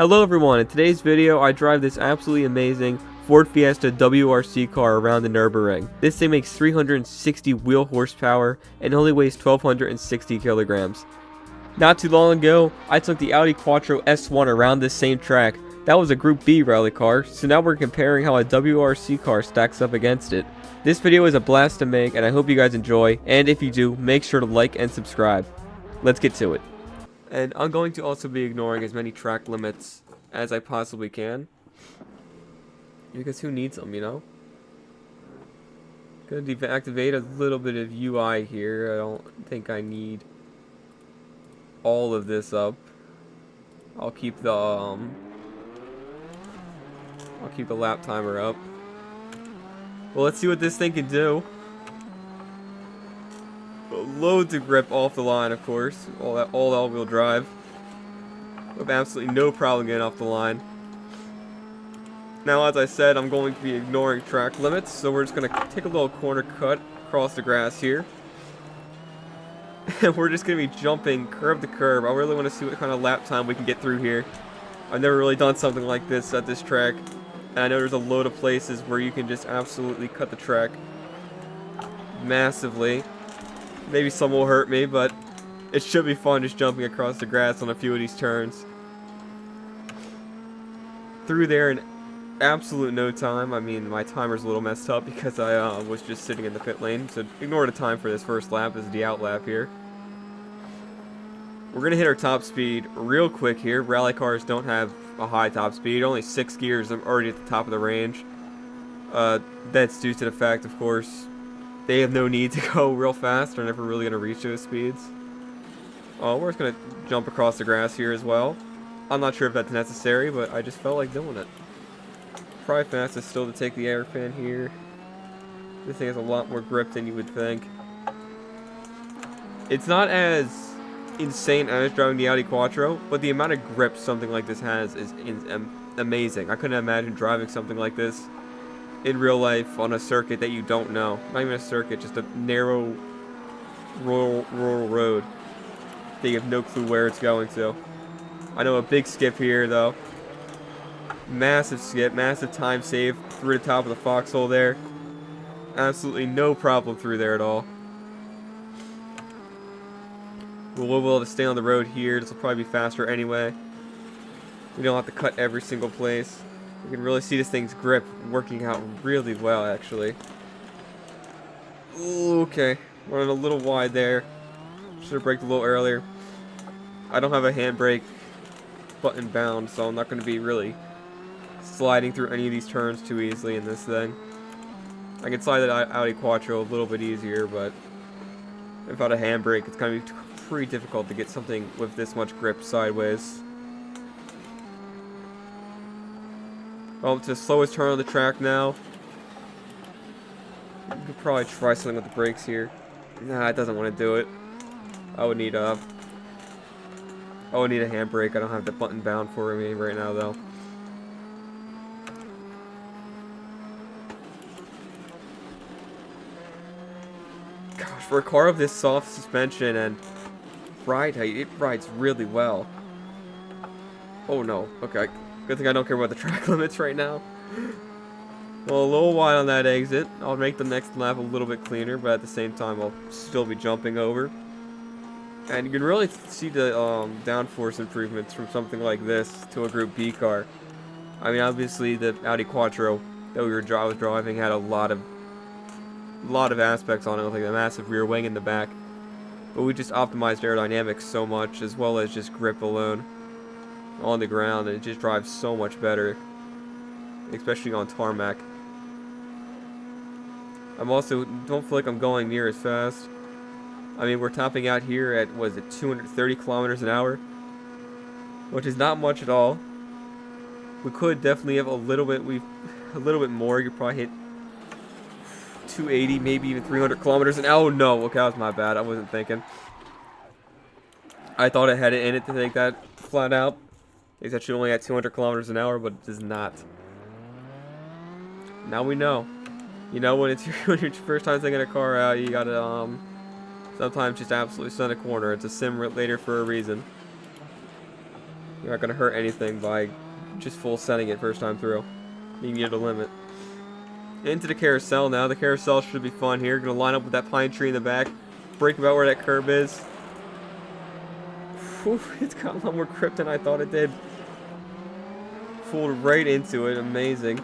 Hello everyone, in today's video I drive this absolutely amazing Ford Fiesta WRC car around the Nurburgring. This thing makes 360 wheel horsepower and only weighs 1,260 kilograms. Not too long ago, I took the Audi Quattro S1 around this same track. That was a Group B rally car, so now we're comparing how a WRC car stacks up against it. This video is a blast to make and I hope you guys enjoy, and if you do, make sure to like and subscribe. Let's get to it. And I'm going to also be ignoring as many track limits as I possibly can. Because who needs them, you know? Gonna deactivate a little bit of UI here. I don't think I need all of this up. I'll keep the lap timer up. Well, let's see what this thing can do. Loads of grip off the line, of course. All all-wheel drive. With absolutely no problem getting off the line. Now, as I said, I'm going to be ignoring track limits, so we're just going to take a little corner cut across the grass here. And we're just going to be jumping curb to curb. I really want to see what kind of lap time we can get through here. I've never really done something like this at this track. And I know there's a load of places where you can just absolutely cut the track massively. Maybe some will hurt me, but it should be fun just jumping across the grass on a few of these turns. Through there in absolute no time. I mean, my timer's a little messed up because I was just sitting in the pit lane, so ignore the time for this first lap. This is the out lap here. We're going to hit our top speed real quick here. Rally cars don't have a high top speed, only 6 gears. I'm already at the top of the range. That's due to the fact, of course, they have no need to go real fast. They're never really going to reach those speeds. We're just going to jump across the grass here as well. I'm not sure if that's necessary, but I just felt like doing it. Probably fastest still to take the airpin here. This thing has a lot more grip than you would think. It's not as insane as driving the Audi Quattro, but the amount of grip something like this has is amazing. I couldn't imagine driving something like this in real life on a circuit that you don't know. Not even a circuit, just a narrow rural road that you have no clue where it's going to. I know a big skip here though. Massive skip, massive time save through the top of the foxhole there. Absolutely no problem through there at all. We'll be able to stay on the road here. This will probably be faster anyway. We don't have to cut every single place. You can really see this thing's grip working out really well, actually. Okay, running a little wide there. Should have braked a little earlier. I don't have a handbrake button bound, so I'm not going to be really sliding through any of these turns too easily in this thing. I can slide that Audi Quattro a little bit easier, but without a handbrake, it's going to be pretty difficult to get something with this much grip sideways. Well, to the slowest turn on the track now. You could probably try something with the brakes here. Nah, it doesn't want to do it. I would need a handbrake. I don't have the button bound for me right now, though. Gosh, for a car of this soft suspension and ride height, it rides really well. Oh no, okay. Good thing I don't care about the track limits right now. Well, a little wide on that exit. I'll make the next lap a little bit cleaner, but at the same time I'll still be jumping over. And you can really see the downforce improvements from something like this to a Group B car. I mean, obviously the Audi Quattro that I was driving had a lot of aspects on it, like a massive rear wing in the back. But we just optimized aerodynamics so much, as well as just grip alone on the ground, and it just drives so much better, especially on tarmac. I'm also don't feel like I'm going near as fast. I mean, we're topping out here at, was it 230 kilometers an hour, which is not much at all. We could definitely have a little bit more. You could probably hit 280, maybe even 300 kilometers an hour. Oh no, okay, that was my bad. I wasn't thinking. I thought it had it in it to take that flat out. It's actually only at 200 kilometers an hour, but it does not. Now we know. You know, when it's your first time taking a car out, you gotta sometimes just absolutely stun a corner. It's a simulator for a reason. You're not going to hurt anything by just full setting it first time through. You can get a limit. Into the carousel now. The carousel should be fun here. Going to line up with that pine tree in the back. Break about where that curb is. Whew, it's got a lot more grip than I thought it did. Pulled right into it. Amazing.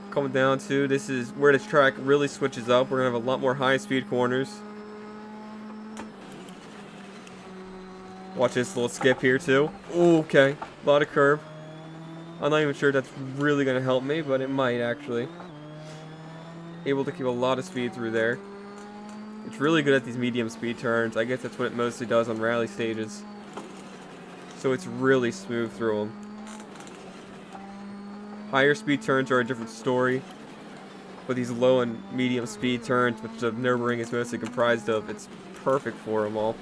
Coming down to, this is where this track really switches up. We're going to have a lot more high-speed corners. Watch this little skip here, too. Ooh, okay. A lot of curve. I'm not even sure that's really going to help me, but it might, actually. Able to keep a lot of speed through there. It's really good at these medium speed turns. I guess that's what it mostly does on rally stages. So it's really smooth through them. Higher speed turns are a different story. But these low and medium speed turns, which the Nurburgring is mostly comprised of, it's perfect for them all.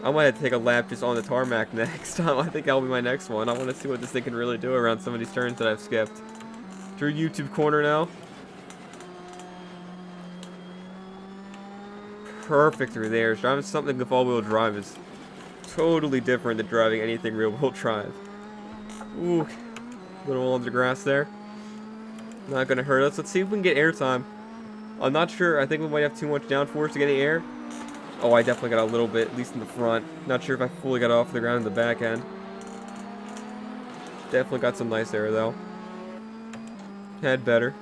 I might have to take a lap just on the tarmac next time. I think that'll be my next one. I want to see what this thing can really do around some of these turns that I've skipped. Through YouTube corner now. Perfect through there. Driving something with all-wheel drive is totally different than driving anything real-wheel drive. Ooh, little under grass there. Not gonna hurt us. Let's see if we can get airtime. I'm not sure. I think we might have too much downforce to get any air. Oh, I definitely got a little bit, at least in the front. Not sure if I fully got off the ground in the back end. Definitely got some nice air, though. Had better.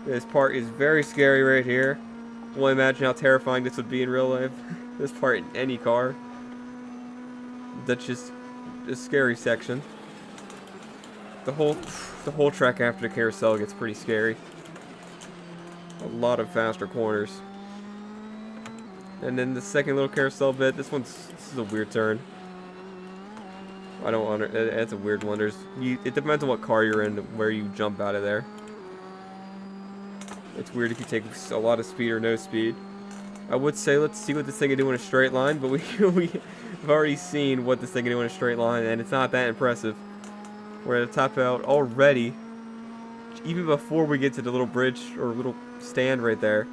This part is very scary right here. Well, imagine how terrifying this would be in real life. This part in any car. That's just a scary section. The whole track after the carousel gets pretty scary. A lot of faster corners. And then the second little carousel bit, this is a weird turn. I don't want it. It's a weird one. It depends on what car you're in, where you jump out of there. It's weird if you take a lot of speed or no speed. I would say let's see what this thing can do in a straight line, but we've already seen what this thing can do in a straight line, and it's not that impressive. We're at the top out already, even before we get to the little bridge or little stand right there.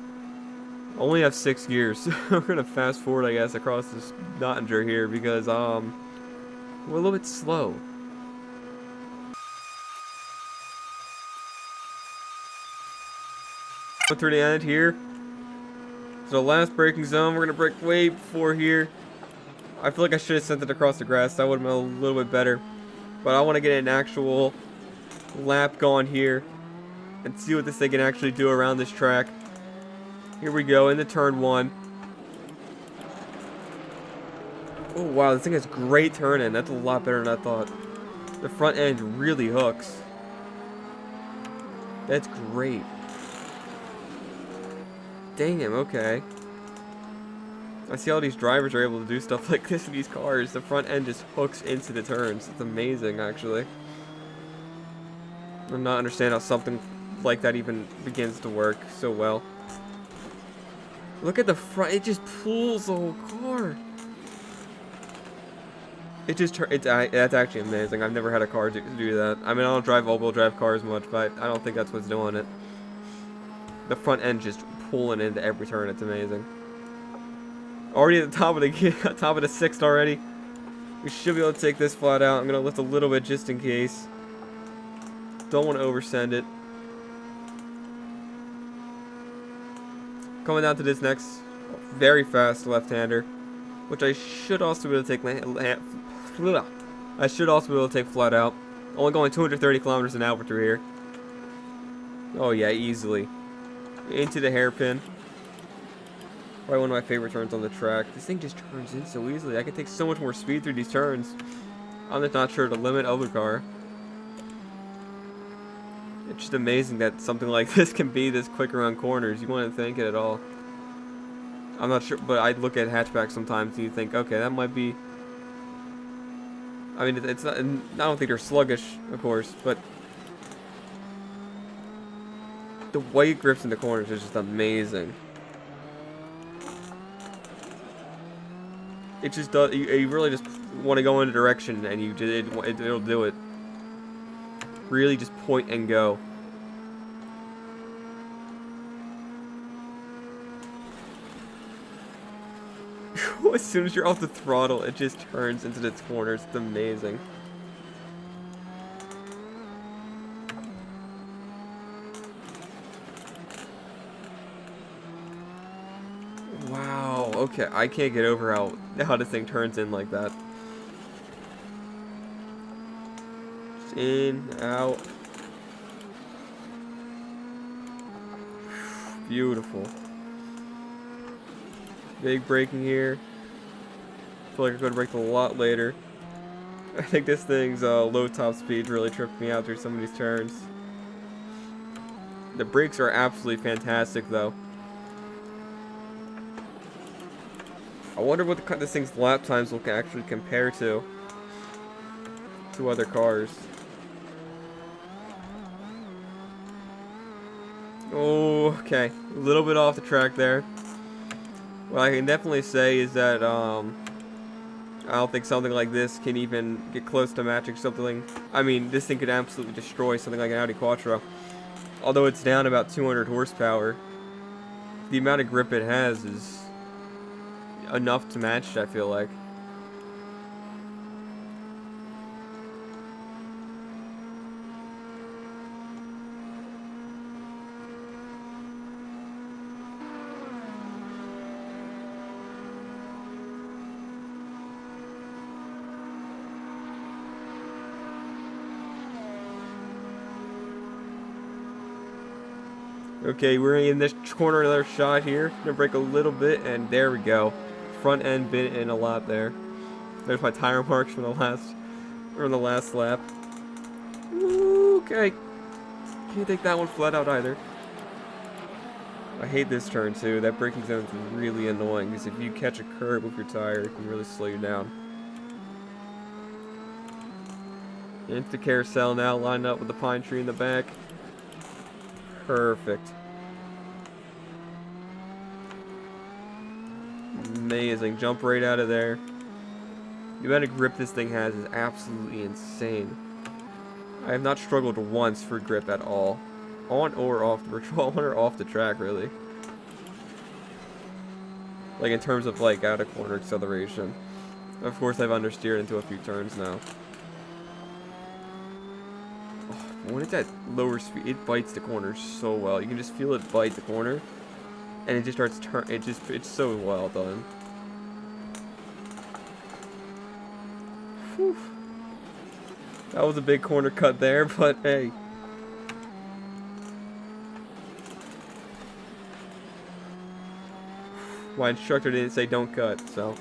Only have 6 gears. We're gonna fast forward, I guess, across this Nottinger here because we're a little bit slow. Through the end here. So the last braking zone, we're gonna brake way before here. I feel like I should have sent it across the grass. That would have been a little bit better. But I want to get an actual lap going here and see what this thing can actually do around this track. Here we go, into turn 1. Oh wow, this thing has great turn in. That's a lot better than I thought. The front end really hooks. That's great. Dang him, okay. I see all these drivers are able to do stuff like this in these cars. The front end just hooks into the turns. It's amazing, actually. I'm not understand how something like that even begins to work so well. Look at the front. It just pulls the whole car. It just that's actually amazing. I've never had a car do that. I mean, I don't drive all-wheel drive cars much, but I don't think that's what's doing it. The front end just pulling into every turn. It's amazing. Already at the top of the top of the 6th already. We should be able to take this flat out. I'm gonna lift a little bit just in case. Don't want to oversend it. Coming down to this next very fast left-hander, which I should also be able to take. I should also be able to take flat out. Only going 230 kilometers an hour through here. Oh yeah, easily. Into the hairpin. Probably one of my favorite turns on the track. This thing just turns in so easily. I can take so much more speed through these turns. I'm just not sure the limit of the car. It's just amazing that something like this can be this quick around corners. You wouldn't think it at all. I'm not sure, but I look at hatchbacks sometimes and you think, okay, that might be... I mean, it's not... I don't think they're sluggish, of course, but... the white grips in the corners is just amazing. It just does. You really just want to go in a direction, and it'll do it. Really, just point and go. As soon as you're off the throttle, it just turns into its corners. It's amazing. Wow, okay, I can't get over how this thing turns in like that. Just in, out. Beautiful. Big braking here. I feel like I could brake a lot later. I think this thing's low top speed really tripped me out through some of these turns. The brakes are absolutely fantastic though. I wonder what this thing's lap times will actually compare to other cars. Oh, okay. A little bit off the track there. What I can definitely say is that I don't think something like this can even get close to matching something. I mean, this thing could absolutely destroy something like an Audi Quattro. Although it's down about 200 horsepower, the amount of grip it has is enough to match it, I feel like. Okay, we're in this corner, another shot here. Gonna brake a little bit, and there we go. Front end bent in a lot there. There's my tire marks from the last lap. Ooh, okay. Can't take that one flat out either. I hate this turn too. That braking zone is really annoying because if you catch a curb with your tire, it can really slow you down. Into the carousel now, lined up with the pine tree in the back. Perfect. Amazing. Jump right out of there. The amount of grip this thing has is absolutely insane. I have not struggled once for grip at all. On or off the track, really. Like in terms of like out of corner acceleration. Of course I've understeered into a few turns now. When it's at lower speed, it bites the corner so well. You can just feel it bite the corner, and it just starts it's so well done. Whew. That was a big corner cut there, but hey. My instructor didn't say don't cut, so.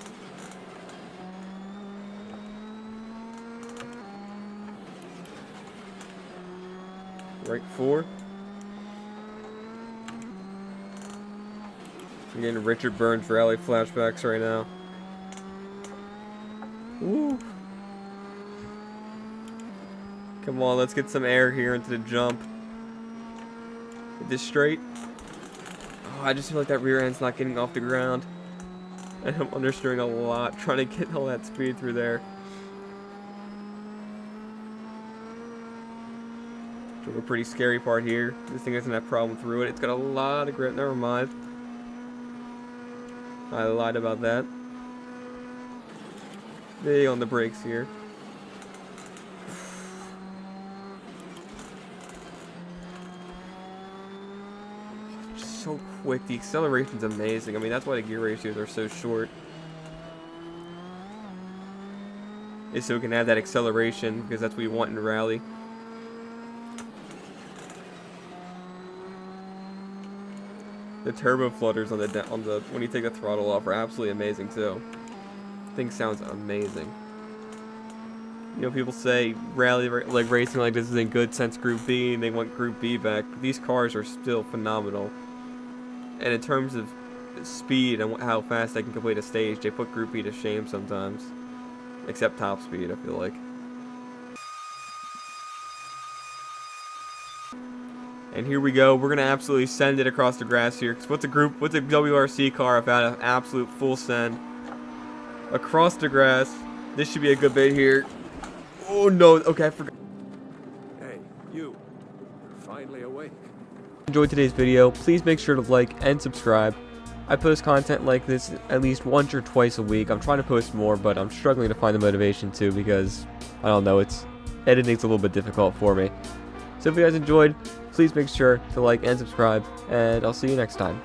Right 4. I'm getting Richard Burns rally flashbacks right now. Woo. Come on, let's get some air here into the jump. Get this straight. Oh, I just feel like that rear end's not getting off the ground. And I'm understeering a lot, trying to get all that speed through there. A pretty scary part here. This thing doesn't have problem through it. It's got a lot of grip. Never mind. I lied about that. Big on the brakes here. Just so quick. The acceleration's amazing. I mean, that's why the gear ratios are so short. Is so we can add that acceleration because that's what we want in a rally. The turbo flutters on the when you take the throttle off are absolutely amazing too. Thing sounds amazing. You know, people say rally like racing like this isn't good since Group B, and they want Group B back. But these cars are still phenomenal. And in terms of speed and how fast they can complete a stage, they put Group B to shame sometimes. Except top speed, I feel like. And here we go. We're gonna absolutely send it across the grass here. Cause what's a WRC car without an absolute full send across the grass? This should be a good bit here. Oh no! Okay, I forgot. Hey, you're finally awake. Enjoyed today's video. Please make sure to like and subscribe. I post content like this at least once or twice a week. I'm trying to post more, but I'm struggling to find the motivation to because, I don't know, editing's a little bit difficult for me. So if you guys enjoyed, please make sure to like and subscribe, and I'll see you next time.